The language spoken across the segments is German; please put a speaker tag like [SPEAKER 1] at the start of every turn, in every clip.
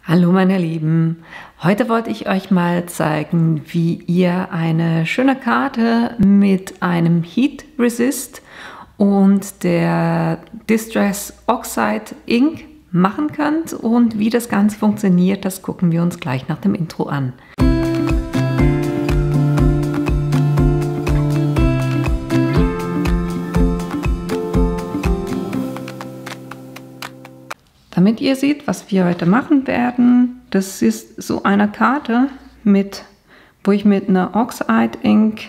[SPEAKER 1] Hallo meine Lieben, heute wollte ich euch mal zeigen, wie ihr eine schöne Karte mit einem Heat Resist und der Distress Oxide Ink machen könnt und wie das Ganze funktioniert, das gucken wir uns gleich nach dem Intro an. Damit ihr seht, was wir heute machen werden, das ist so eine Karte, wo ich mit einer Oxide Ink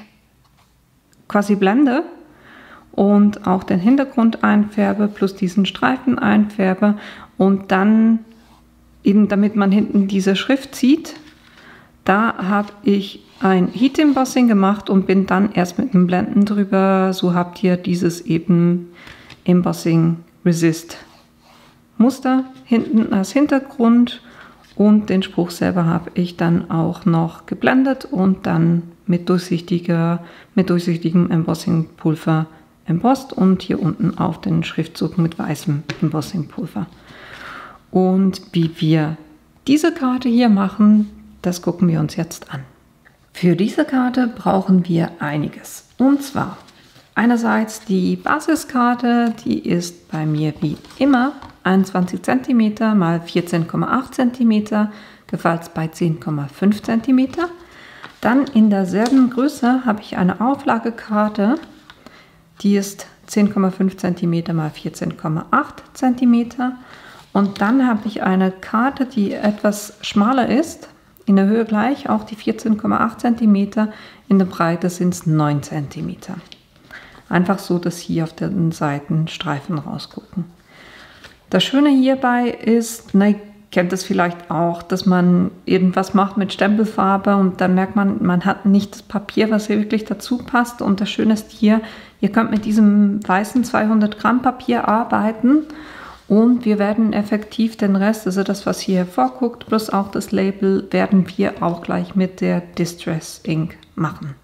[SPEAKER 1] quasi blende und auch den Hintergrund einfärbe, plus diesen Streifen einfärbe und dann eben, damit man hinten diese Schrift sieht, da habe ich ein Heat Embossing gemacht und bin dann erst mit dem Blenden drüber. So habt ihr dieses eben Embossing Resist Muster hinten als Hintergrund und den Spruch selber habe ich dann auch noch geblendet und dann mit durchsichtigem Embossingpulver embossed und hier unten auf den Schriftzug mit weißem Embossingpulver. Und wie wir diese Karte hier machen, das gucken wir uns jetzt an. Für diese Karte brauchen wir einiges, und zwar einerseits die Basiskarte, die ist bei mir wie immer 21 cm mal 14,8 cm, gefalzt bei 10,5 cm. Dann in derselben Größe habe ich eine Auflagekarte, die ist 10,5 cm mal 14,8 cm. Und dann habe ich eine Karte, die etwas schmaler ist, in der Höhe gleich, auch die 14,8 cm, in der Breite sind es 9 cm. Einfach so, dass hier auf den Seiten Streifen rausgucken. Das Schöne hierbei ist, ihr kennt das vielleicht auch, dass man irgendwas macht mit Stempelfarbe und dann merkt man, man hat nicht das Papier, was hier wirklich dazu passt. Und das Schöne ist hier, ihr könnt mit diesem weißen 200 Gramm Papier arbeiten und wir werden effektiv den Rest, also das, was hier hervorguckt, plus auch das Label, werden wir auch gleich mit der Distress Ink machen.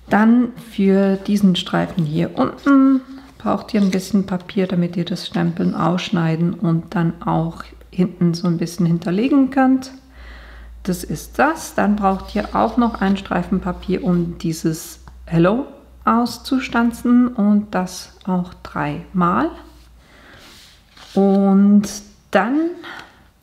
[SPEAKER 1] Dann für diesen Streifen hier unten braucht ihr ein bisschen Papier, damit ihr das Stempeln ausschneiden und dann auch hinten so ein bisschen hinterlegen könnt. Das ist das. Dann braucht ihr auch noch einen Streifen Papier, um dieses Hello auszustanzen und das auch 3-mal. Und dann,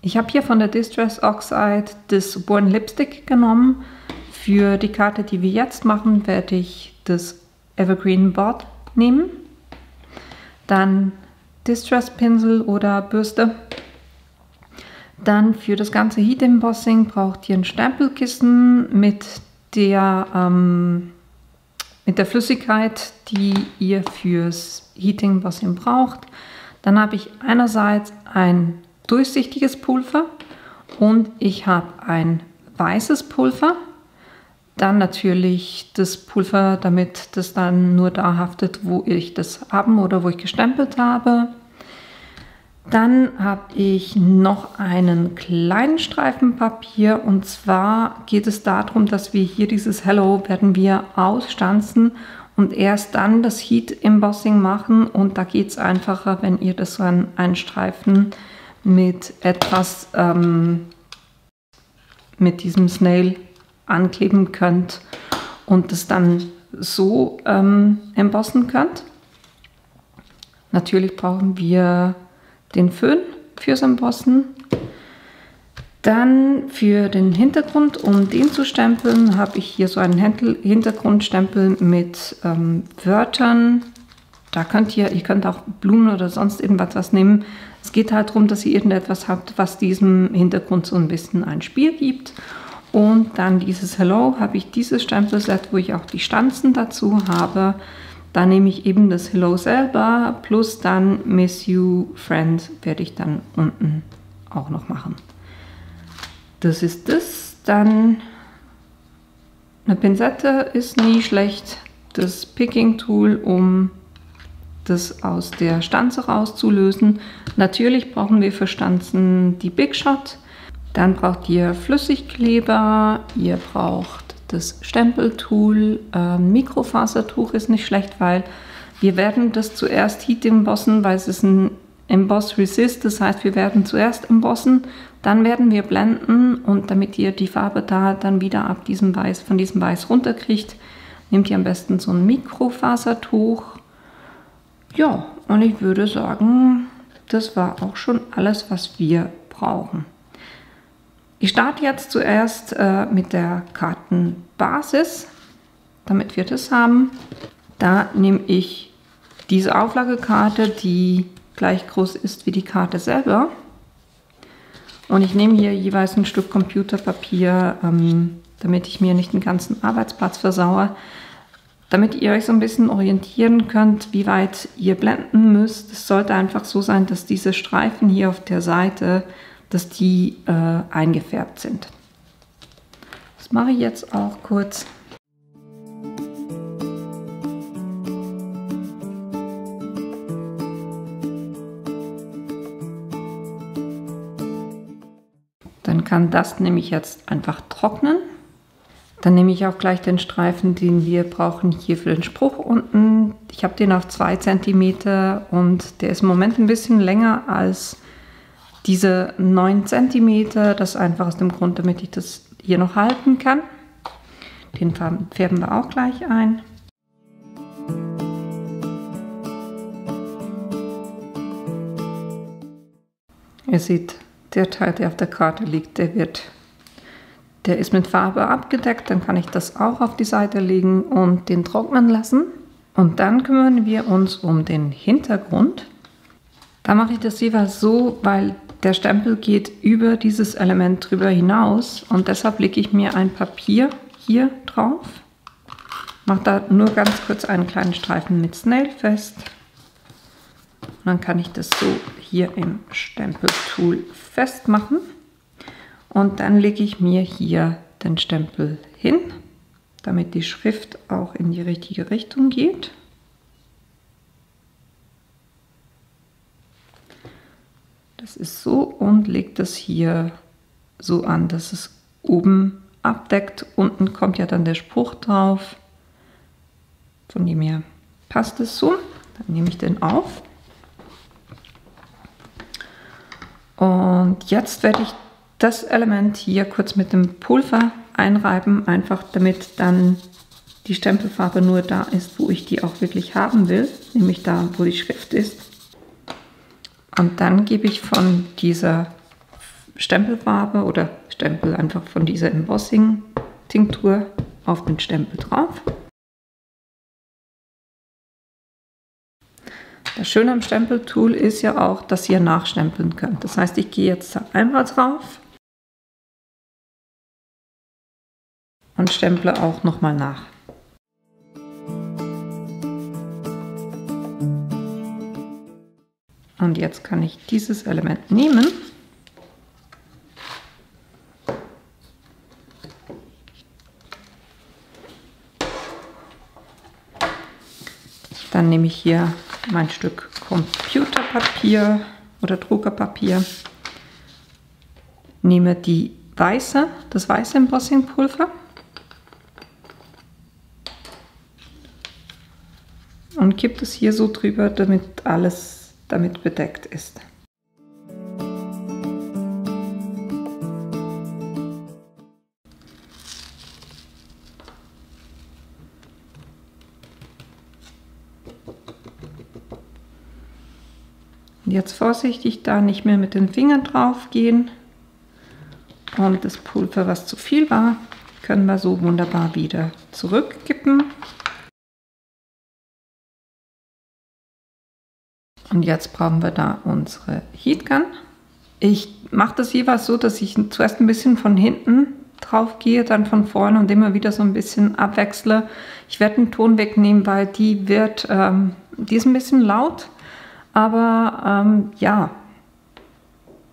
[SPEAKER 1] ich habe hier von der Distress Oxide das Born Lipstick genommen. Für die Karte, die wir jetzt machen, werde ich das Evergreen Board nehmen. Dann Distress Pinsel oder Bürste. Dann für das ganze Heat Embossing braucht ihr ein Stempelkissen mit der Flüssigkeit, die ihr fürs Heat Embossing braucht. Dann habe ich einerseits ein durchsichtiges Pulver und ich habe ein weißes Pulver. Dann natürlich das Pulver, damit das dann nur da haftet, wo ich das haben oder wo ich gestempelt habe. Dann habe ich noch einen kleinen Streifen Papier und zwar geht es darum, dass wir hier dieses Hello werden wir ausstanzen und erst dann das Heat Embossing machen und da geht es einfacher, wenn ihr das so an einen Streifen mit etwas mit diesem Snail ankleben könnt und es dann so embossen könnt. Natürlich brauchen wir den Föhn fürs Embossen. Dann für den Hintergrund, um den zu stempeln, habe ich hier so einen Hintergrundstempel mit Wörtern. Da könnt ihr könnt auch Blumen oder sonst irgendwas nehmen. Es geht halt darum, dass ihr irgendetwas habt, was diesem Hintergrund so ein bisschen ein Spiel gibt. Und dann dieses Hello habe ich dieses Stempelset, wo ich auch die Stanzen dazu habe. Da nehme ich eben das Hello selber plus dann Miss You Friend werde ich dann unten auch noch machen. Das ist das. Dann eine Pinzette ist nie schlecht. Das Picking Tool, um das aus der Stanze rauszulösen. Natürlich brauchen wir für Stanzen die Big Shot. Dann braucht ihr Flüssigkleber, ihr braucht das Stempeltool, Mikrofasertuch ist nicht schlecht, weil wir werden das zuerst Heat embossen, weil es ist ein Emboss Resist, das heißt, wir werden zuerst embossen, dann werden wir blenden und damit ihr die Farbe da dann wieder ab diesem Weiß, von diesem Weiß runterkriegt, nehmt ihr am besten so ein Mikrofasertuch. Ja, und ich würde sagen, das war auch schon alles, was wir brauchen. Ich starte jetzt zuerst mit der Kartenbasis, damit wir das haben. Da nehme ich diese Auflagekarte, die gleich groß ist wie die Karte selber. Und ich nehme hier jeweils ein Stück Computerpapier, damit ich mir nicht den ganzen Arbeitsplatz versaue. Damit ihr euch so ein bisschen orientieren könnt, wie weit ihr blenden müsst. Es sollte einfach so sein, dass diese Streifen hier auf der Seite, dass die eingefärbt sind. Das mache ich jetzt auch kurz. Dann kann das nämlich jetzt einfach trocknen. Dann nehme ich auch gleich den Streifen, den wir brauchen hier für den Spruch unten. Ich habe den auf 2 cm und der ist im Moment ein bisschen länger als diese 9 cm. Das ist einfach aus dem Grund, damit ich das hier noch halten kann. Den färben wir auch gleich ein. Ihr seht, der Teil, der auf der Karte liegt, der ist mit Farbe abgedeckt, dann kann ich das auch auf die Seite legen und den trocknen lassen. Und dann kümmern wir uns um den Hintergrund. Da mache ich das jeweils so, weil der Stempel geht über dieses Element drüber hinaus und deshalb lege ich mir ein Papier hier drauf. Mache da nur ganz kurz einen kleinen Streifen mit Snail fest. Und dann kann ich das so hier im Stempeltool festmachen. Und dann lege ich mir hier den Stempel hin, damit die Schrift auch in die richtige Richtung geht. Das ist so und lege das hier so an, dass es oben abdeckt. Unten kommt ja dann der Spruch drauf. Von dem her passt es so. Dann nehme ich den auf. Und jetzt werde ich das Element hier kurz mit dem Pulver einreiben, einfach damit dann die Stempelfarbe nur da ist, wo ich die auch wirklich haben will, nämlich da, wo die Schrift ist. Und dann gebe ich von dieser Stempelfarbe oder Stempel einfach von dieser Embossing-Tinktur auf den Stempel drauf. Das Schöne am Stempeltool ist ja auch, dass ihr nachstempeln könnt. Das heißt, ich gehe jetzt da einmal drauf und stemple auch nochmal nach. Und jetzt kann ich dieses Element nehmen . Dann nehme ich hier mein Stück Computerpapier oder Druckerpapier, nehme das weiße Embossingpulver und kippe es hier so drüber, damit alles damit bedeckt ist. Jetzt vorsichtig da nicht mehr mit den Fingern drauf gehen und das Pulver, was zu viel war, können wir so wunderbar wieder zurückkippen. Und jetzt brauchen wir da unsere Heatgun. Ich mache das jeweils so, dass ich zuerst ein bisschen von hinten drauf gehe, dann von vorne und immer wieder so ein bisschen abwechsle. Ich werde den Ton wegnehmen, weil die ist ein bisschen laut. Aber ja,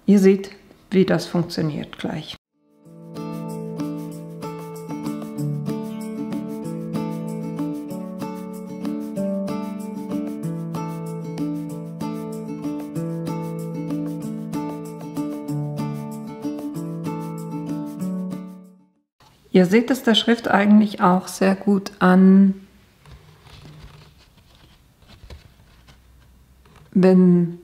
[SPEAKER 1] ihr seht, wie das funktioniert gleich. Ihr seht es der Schrift eigentlich auch sehr gut an, wenn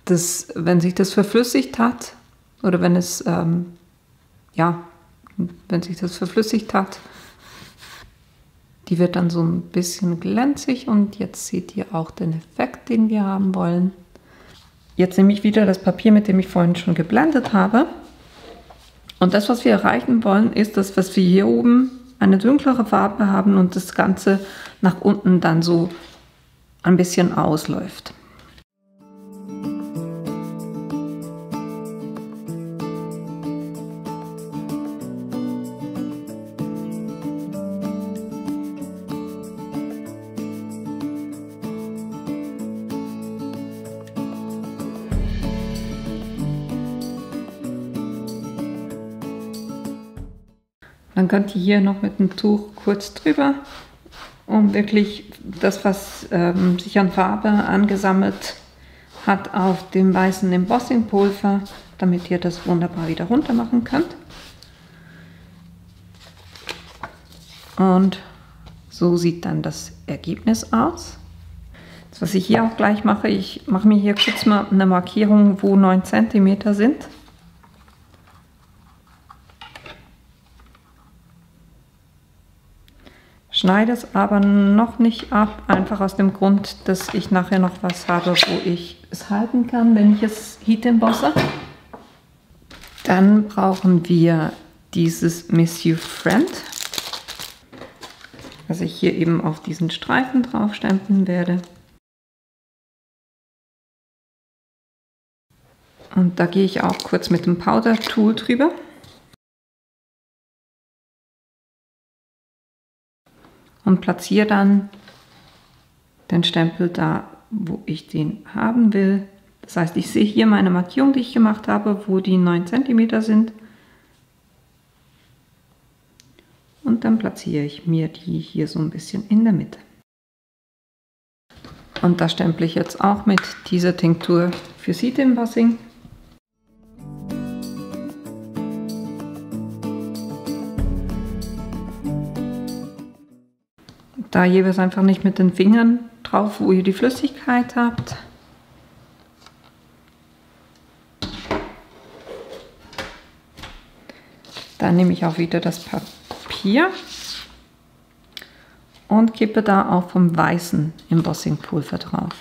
[SPEAKER 1] wenn sich das verflüssigt hat oder wenn es, wenn sich das verflüssigt hat, die wird dann so ein bisschen glänzig und jetzt seht ihr auch den Effekt, den wir haben wollen. Jetzt nehme ich wieder das Papier, mit dem ich vorhin schon geblendet habe. Und das, was wir erreichen wollen, ist, dass wir hier oben eine dunklere Farbe haben und das Ganze nach unten dann so ein bisschen ausläuft. Dann könnt ihr hier noch mit dem Tuch kurz drüber, um wirklich das, was sich an Farbe angesammelt hat, auf dem weißen Embossingpulver, damit ihr das wunderbar wieder runter machen könnt. Und so sieht dann das Ergebnis aus. Das, was ich hier auch gleich mache, ich mache mir hier kurz mal eine Markierung, wo 9 cm sind. Schneide es aber noch nicht ab, einfach aus dem Grund, dass ich nachher noch was habe, wo ich es halten kann, wenn ich es Heat embosse. Dann brauchen wir dieses Miss You Friend, was ich hier eben auf diesen Streifen drauf stempeln werde. Und da gehe ich auch kurz mit dem Powder Tool drüber. Und platziere dann den Stempel da, wo ich den haben will. Das heißt, ich sehe hier meine Markierung, die ich gemacht habe, wo die 9 cm sind. Und dann platziere ich mir die hier so ein bisschen in der Mitte. Und das stemple ich jetzt auch mit dieser Tinktur für Heat Embossing. Da jeweils einfach nicht mit den Fingern drauf, wo ihr die Flüssigkeit habt. Dann nehme ich auch wieder das Papier und kippe da auch vom weißen Embossingpulver drauf.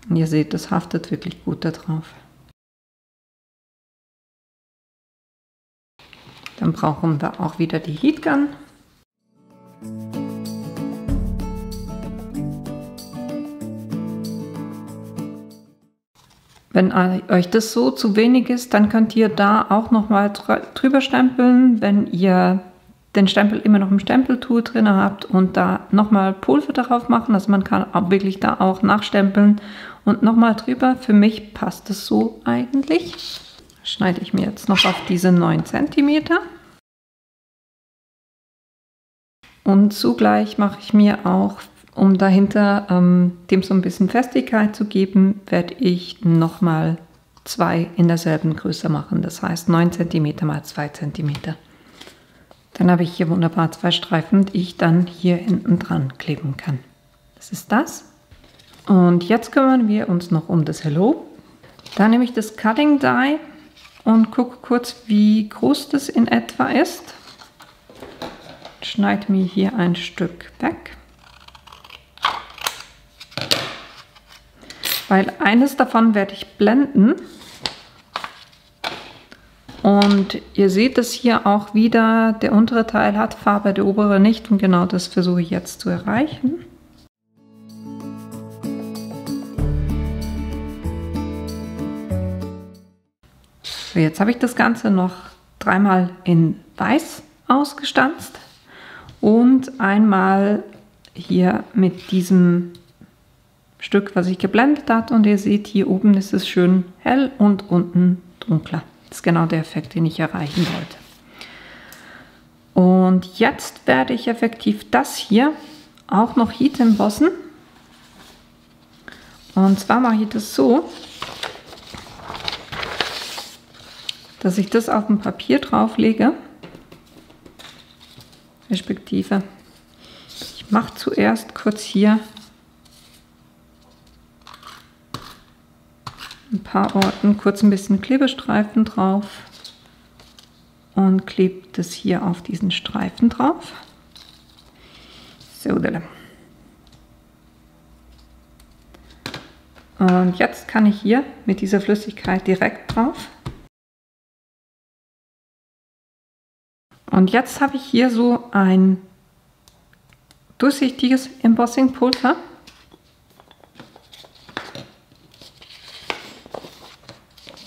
[SPEAKER 1] Und ihr seht, das haftet wirklich gut da drauf. Dann brauchen wir auch wieder die Heat Gun. Wenn euch das so zu wenig ist, dann könnt ihr da auch nochmal drüber stempeln, wenn ihr den Stempel immer noch im Stempeltool drin habt und da nochmal Pulver darauf machen. Also man kann auch wirklich da auch nachstempeln und nochmal drüber. Für mich passt es so eigentlich. Schneide ich mir jetzt noch auf diese 9 cm. Und zugleich mache ich mir auch, um dahinter dem so ein bisschen Festigkeit zu geben, werde ich nochmal 2 in derselben Größe machen. Das heißt 9 cm mal 2 cm. Dann habe ich hier wunderbar 2 Streifen, die ich dann hier hinten dran kleben kann. Das ist das. Und jetzt kümmern wir uns noch um das Hello. Da nehme ich das Cutting Die und gucke kurz, wie groß das in etwa ist. Schneide mir hier ein Stück weg. Weil eines davon werde ich blenden. Und ihr seht es hier auch wieder, der untere Teil hat Farbe, der obere nicht. Und genau das versuche ich jetzt zu erreichen. So, jetzt habe ich das Ganze noch 3-mal in Weiß ausgestanzt und einmal hier mit diesem Stück, was ich geblendet habe. Und ihr seht, hier oben ist es schön hell und unten dunkler. Das ist genau der Effekt, den ich erreichen wollte. Und jetzt werde ich effektiv das hier auch noch Heat embossen. Und zwar mache ich das so, dass ich das auf dem Papier drauf lege, respektive ich mache zuerst kurz hier ein paar Orten kurz ein bisschen Klebestreifen drauf und klebe das hier auf diesen Streifen drauf. So. Und jetzt kann ich hier mit dieser Flüssigkeit direkt drauf. Und jetzt habe ich hier so ein durchsichtiges Embossing-Pulver.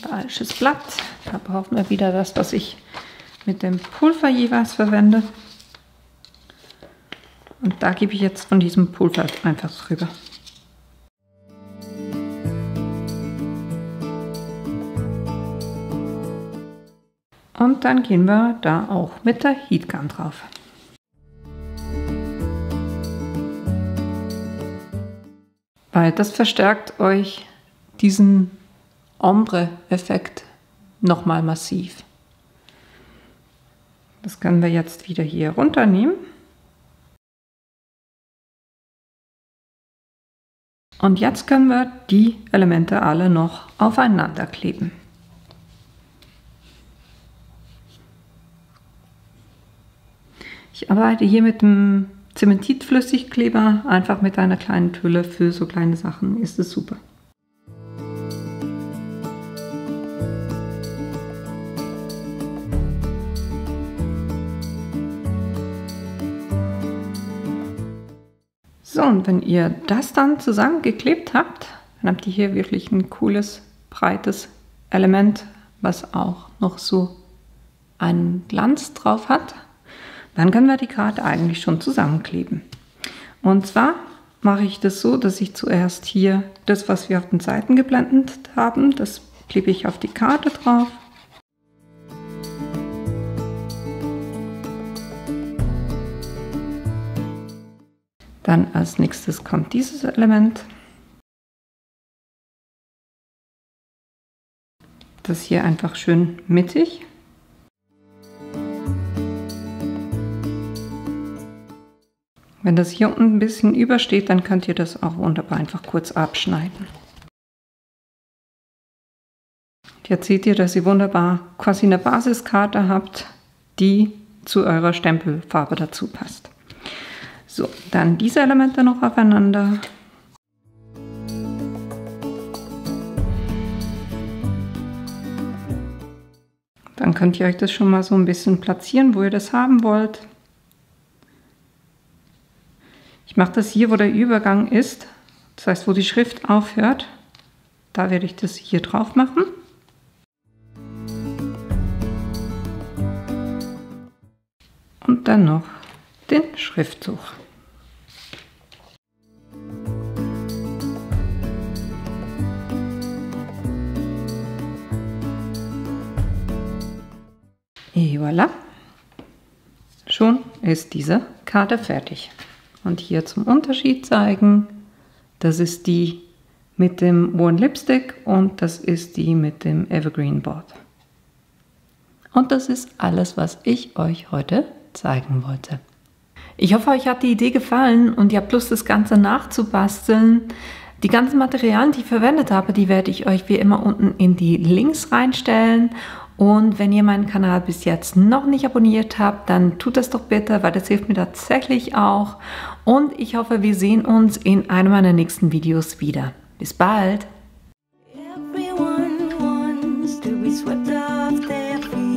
[SPEAKER 1] Falsches Blatt. Da brauchen wir wieder das, was ich mit dem Pulver jeweils verwende. Und da gebe ich jetzt von diesem Pulver einfach drüber. Und dann gehen wir da auch mit der Heatgun drauf. Weil das verstärkt euch diesen Ombre-Effekt nochmal massiv. Das können wir jetzt wieder hier runternehmen. Und jetzt können wir die Elemente alle noch aufeinander kleben. Ich arbeite hier mit dem Zementitflüssigkleber, einfach mit einer kleinen Tülle. Für so kleine Sachen ist es super. So, und wenn ihr das dann zusammengeklebt habt, dann habt ihr hier wirklich ein cooles, breites Element, was auch noch so einen Glanz drauf hat. Dann können wir die Karte eigentlich schon zusammenkleben. Und zwar mache ich das so, dass ich zuerst hier das, was wir auf den Seiten geblendet haben, das klebe ich auf die Karte drauf. Dann als nächstes kommt dieses Element. Das hier einfach schön mittig. Wenn das hier unten ein bisschen übersteht, dann könnt ihr das auch wunderbar einfach kurz abschneiden. Jetzt seht ihr, dass ihr wunderbar quasi eine Basiskarte habt, die zu eurer Stempelfarbe dazu passt. So, dann diese Elemente noch aufeinander. Dann könnt ihr euch das schon mal so ein bisschen platzieren, wo ihr das haben wollt. Ich mache das hier, wo der Übergang ist, das heißt, wo die Schrift aufhört. Da werde ich das hier drauf machen. Und dann noch den Schriftzug. Et voilà. Schon ist diese Karte fertig. Und hier zum Unterschied zeigen, das ist die mit dem Worn Lipstick und das ist die mit dem Evergreen Board. Und das ist alles, was ich euch heute zeigen wollte. Ich hoffe, euch hat die Idee gefallen und ihr habt Lust, das Ganze nachzubasteln. Die ganzen Materialien, die ich verwendet habe, die werde ich euch wie immer unten in die Links reinstellen. Und wenn ihr meinen Kanal bis jetzt noch nicht abonniert habt, dann tut das doch bitte, weil das hilft mir tatsächlich auch. Und ich hoffe, wir sehen uns in einem meiner nächsten Videos wieder. Bis bald! Everyone wants to be swept off their feet.